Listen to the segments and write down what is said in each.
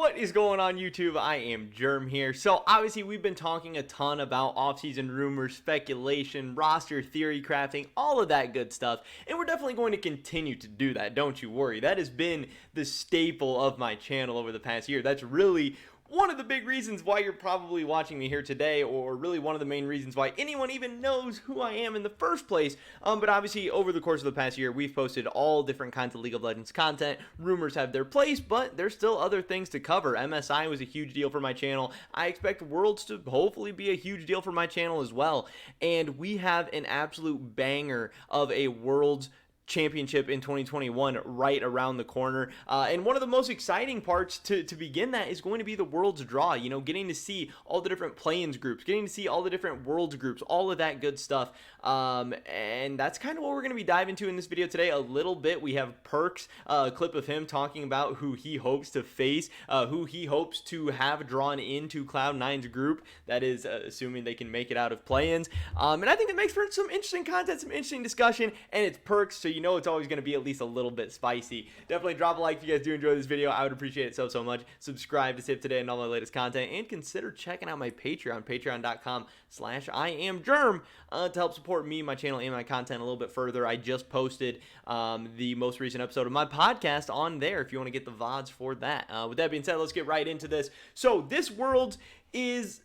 What is going on, YouTube? I am Germ here. So obviously we've been talking a ton about offseason rumors, speculation, roster theory crafting, all of that good stuff, and we're definitely going to continue to do that, don't you worry. That has been the staple of my channel over the past year. That's really one of the big reasons why you're probably watching me here today, or really one of the main reasons why anyone even knows who I am in the first place. But obviously over the course of the past year, we've posted all different kinds of League of Legends content. Rumors have their place, but there's still other things to cover. MSI was a huge deal for my channel. I expect Worlds to hopefully be a huge deal for my channel as well. And we have an absolute banger of a Worlds Championship in 2021 right around the corner, and one of the most exciting parts to begin that is going to be the Worlds draw. You know, getting to see all the different play-ins groups, getting to see all the different Worlds groups, all of that good stuff, and that's kind of what we're going to be diving into in this video today a little bit. We have Perkz, a clip of him talking about who he hopes to face, who he hopes to have drawn into Cloud9's group, that is assuming they can make it out of play-ins, and I think it makes for some interesting content, some interesting discussion, and it's Perkz, so you know it's always going to be at least a little bit spicy. Definitely drop a like if you guys do enjoy this video. I would appreciate it so much. Subscribe to save today and all my latest content, and consider checking out my Patreon, patreon.com/IamGerm, to help support me, my channel, and my content a little bit further. I just posted the most recent episode of my podcast on there if you want to get the VODs for that. With that being said, let's get right into this. So this world is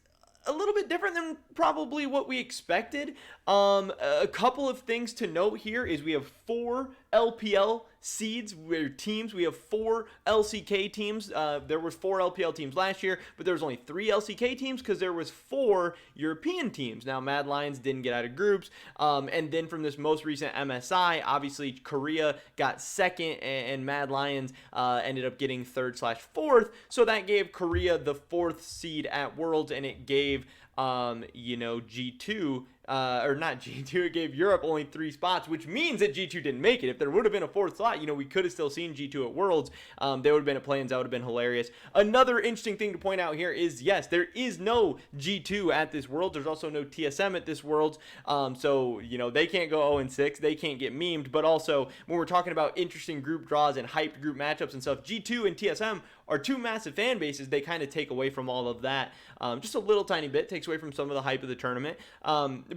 a little bit different than probably what we expected. A couple of things to note here is we have 4 LPL seeds, teams. We have 4 LCK teams. There was 4 LPL teams last year, but there was only 3 LCK teams because there was 4 European teams. Now, Mad Lions didn't get out of groups, and then from this most recent MSI, obviously Korea got second, and Mad Lions ended up getting 3rd/4th. So that gave Korea the 4th seed at Worlds, and it gave G2, or not G2, it gave Europe only 3 spots, which means that G2 didn't make it. If there would have been a 4th slot, we could have still seen G2 at Worlds. They would have been at play-ins. That would have been hilarious. Another interesting thing to point out here is, yes, there is no G2 at this World. There's also no TSM at this World. So, they can't go 0-6. They can't get memed. But also, when we're talking about interesting group draws and hyped group matchups and stuff, G2 and TSM are 2 massive fan bases. They kind of take away from all of that. Just a little tiny bit takes away from some of the hype of the tournament.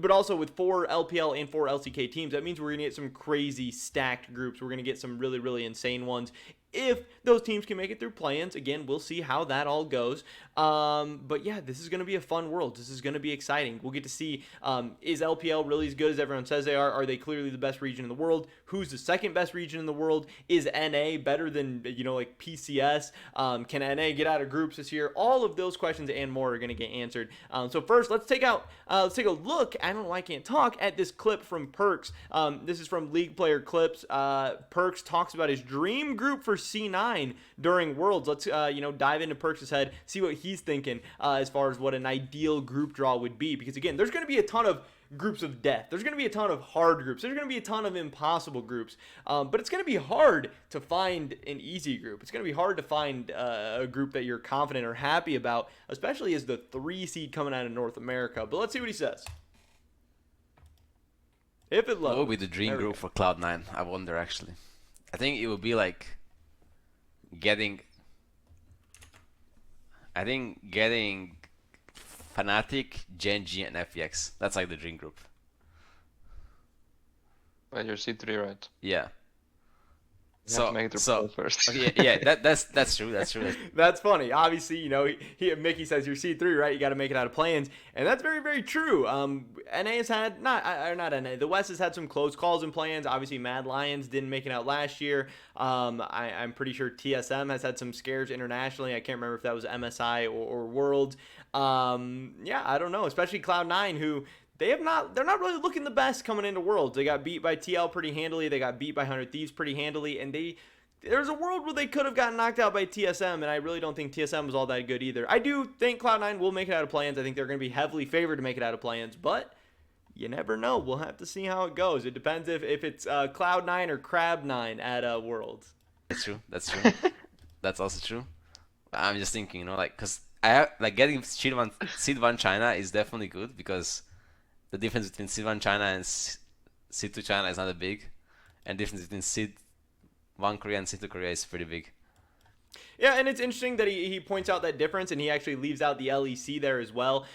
But also with 4 LPL and 4 LCK teams, that means we're going to get some crazy stacked groups. We're going to get some really, really insane ones. If those teams can make it through play-ins, again, we'll see how that all goes. But yeah, this is going to be a fun world. This is going to be exciting. We'll get to see, is LPL really as good as everyone says they are? Are they clearly the best region in the world? Who's the 2nd best region in the world? Is NA better than, like PCS? Can NA get out of groups this year? All of those questions and more are going to get answered. So first, let's take a look, I don't know why I can't talk, at this clip from Perkz. This is from League Player Clips. Perkz talks about his dream group for C9 during Worlds. Let's dive into Perkz' head, see what he's thinking as far as what an ideal group draw would be, because again, there's going to be a ton of groups of death. There's going to be a ton of hard groups. There's going to be a ton of impossible groups, but it's going to be hard to find an easy group. It's going to be hard to find a group that you're confident or happy about, especially as the 3 seed coming out of North America. But let's see what he says. If it loads. What would be the dream group for Cloud9? I wonder, actually. I think it would be like getting Fnatic, Genji, and FPX. That's like the dream group. Well, you're C3, right? Yeah. You have to make it through first. That's true. That's true. That's funny. Obviously, Mickey says you're C3, right? You got to make it out of play-ins, and that's very, very true. NA has had not NA. The West has had some close calls in play-ins. Obviously, Mad Lions didn't make it out last year. I'm pretty sure TSM has had some scares internationally. I can't remember if that was MSI or Worlds. Yeah, I don't know. Especially Cloud9, who they're not really looking the best coming into Worlds. They got beat by TL pretty handily. They got beat by 100 Thieves pretty handily, and there's a world where they could have gotten knocked out by TSM, and I really don't think TSM was all that good either. I do think Cloud9 will make it out of play-ins. I think they're going to be heavily favored to make it out of play-ins, but you never know. We'll have to see how it goes. It depends if it's Cloud9 or Crab9 at Worlds. That's true. That's true. That's also true. I'm just thinking, because getting seed 1 China is definitely good, because the difference between seed 1 China and seed 2 China is not that big, and the difference between seed 1 Korea and seed 2 Korea is pretty big. Yeah, and it's interesting that he points out that difference, and he actually leaves out the LEC there as well,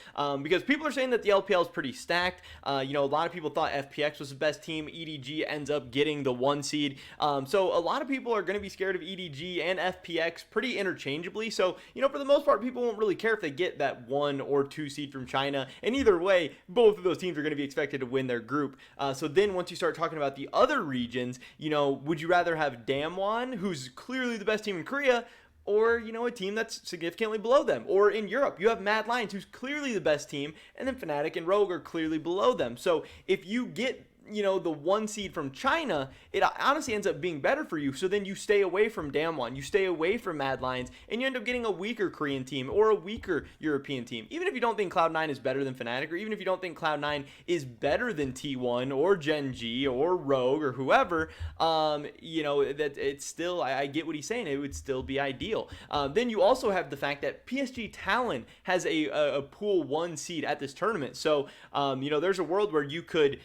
because people are saying that the LPL is pretty stacked. A lot of people thought FPX was the best team. EDG ends up getting the 1 seed. So a lot of people are going to be scared of EDG and FPX pretty interchangeably. So, for the most part, people won't really care if they get that 1 or 2 seed from China. And either way, both of those teams are going to be expected to win their group. So then once you start talking about the other regions, would you rather have Damwon, who's clearly the best team in Korea, or, a team that's significantly below them? Or in Europe, you have Mad Lions, who's clearly the best team, and then Fnatic and Rogue are clearly below them. So if you get the 1 seed from China, it honestly ends up being better for you. So then you stay away from Damwon, you stay away from Mad Lions, and you end up getting a weaker Korean team or a weaker European team. Even if you don't think Cloud9 is better than Fnatic, or even if you don't think Cloud9 is better than T1 or Gen G or Rogue or whoever, that it's still, I get what he's saying, it would still be ideal. Then you also have the fact that PSG Talon has a pool 1 seed at this tournament. So, there's a world where you could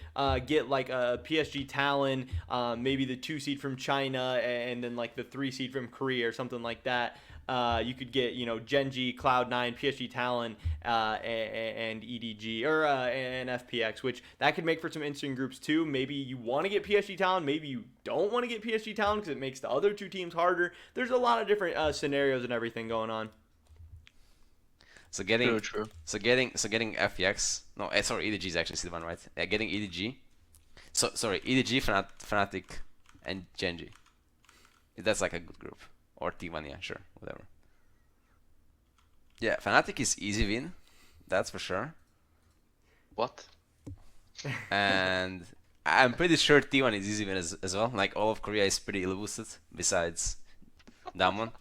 get like a PSG Talon, maybe the 2 seed from China, and then like the 3 seed from Korea or something like that. You could get, Gen G, Cloud9, PSG Talon, and EDG, or and FPX, which that could make for some interesting groups too. Maybe you want to get PSG Talon, maybe you don't want to get PSG Talon because it makes the other 2 teams harder. There's a lot of different scenarios and everything going on. So getting True. So getting FPX. No, sorry, EDG is actually C1, right? Yeah, getting EDG. So sorry, EDG, Fnatic, and Gen G. That's like a good group. Or T1, yeah, sure, whatever. Yeah, Fnatic is easy win, that's for sure. What? And I'm pretty sure T1 is easy win as well. Like all of Korea is pretty ill boosted, besides Damwon.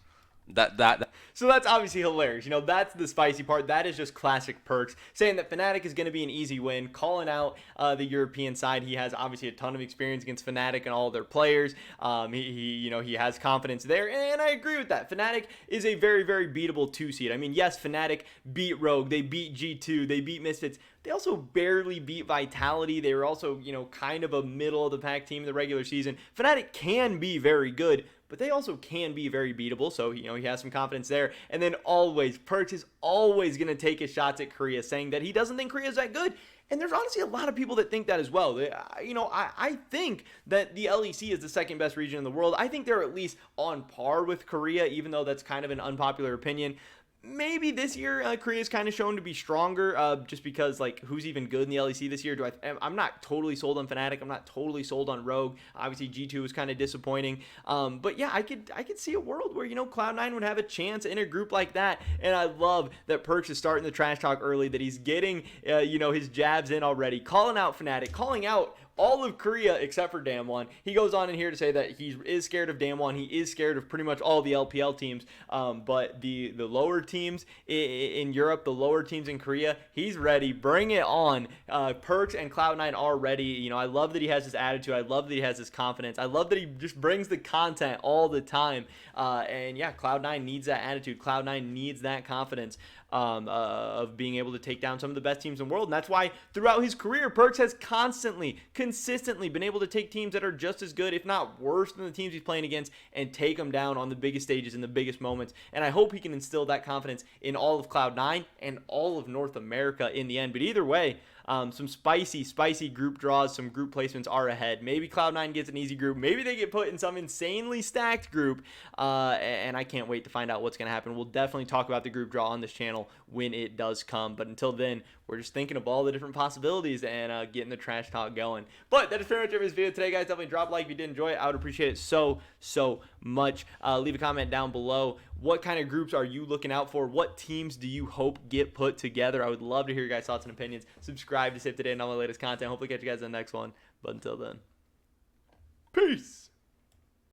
So that's obviously hilarious. That's the spicy part. That is just classic Perkz, saying that Fnatic is going to be an easy win, calling out the European side. He has obviously a ton of experience against Fnatic and all of their players. He has confidence there, and I agree with that. Fnatic is a very, very beatable 2 seed. I mean, yes, Fnatic beat Rogue, they beat G2, they beat Misfits. They also barely beat Vitality. They were also, kind of a middle of the pack team in the regular season. Fnatic can be very good, but they also can be very beatable. So, he has some confidence there. And then always, Perkz is always going to take his shots at Korea, saying that he doesn't think Korea is that good. And there's honestly a lot of people that think that as well. I think that the LEC is the 2nd best region in the world. I think they're at least on par with Korea, even though that's kind of an unpopular opinion. Maybe this year Korea's kind of shown to be stronger, just because like who's even good in the LEC this year? I'm not totally sold on Fnatic. I'm not totally sold on Rogue. Obviously G2 was kind of disappointing, but yeah, I could see a world where Cloud9 would have a chance in a group like that. And I love that Perkz is starting the trash talk early, that he's getting his jabs in already, calling out Fnatic, calling out all of Korea except for Damwon. He goes on in here to say that he is scared of Damwon. He is scared of pretty much all the LPL teams, but the lower teams in Europe, the lower teams in Korea, he's ready. Bring it on. Perkz and Cloud9 are ready. I love that he has this attitude. I love that he has this confidence. I love that he just brings the content all the time. And yeah, Cloud9 needs that attitude. Cloud9 needs that confidence. Of being able to take down some of the best teams in the world. And that's why throughout his career, Perkz has consistently been able to take teams that are just as good, if not worse than the teams he's playing against, and take them down on the biggest stages in the biggest moments. And I hope he can instill that confidence in all of Cloud9 and all of North America in the end. But either way, some spicy group draws, some group placements are ahead. Maybe Cloud9 gets an easy group. Maybe they get put in some insanely stacked group. And I can't wait to find out what's going to happen. We'll definitely talk about the group draw on this channel when it does come. But until then, we're just thinking of all the different possibilities and getting the trash talk going. But that is pretty much it for this video today, guys. Definitely drop a like if you did enjoy it. I would appreciate it so much. Leave a comment down below. What kind of groups are you looking out for? What teams do you hope get put together? I would love to hear your guys' thoughts and opinions. Subscribe to stay up to date on all my latest content. Hopefully catch you guys in the next one. But until then, peace.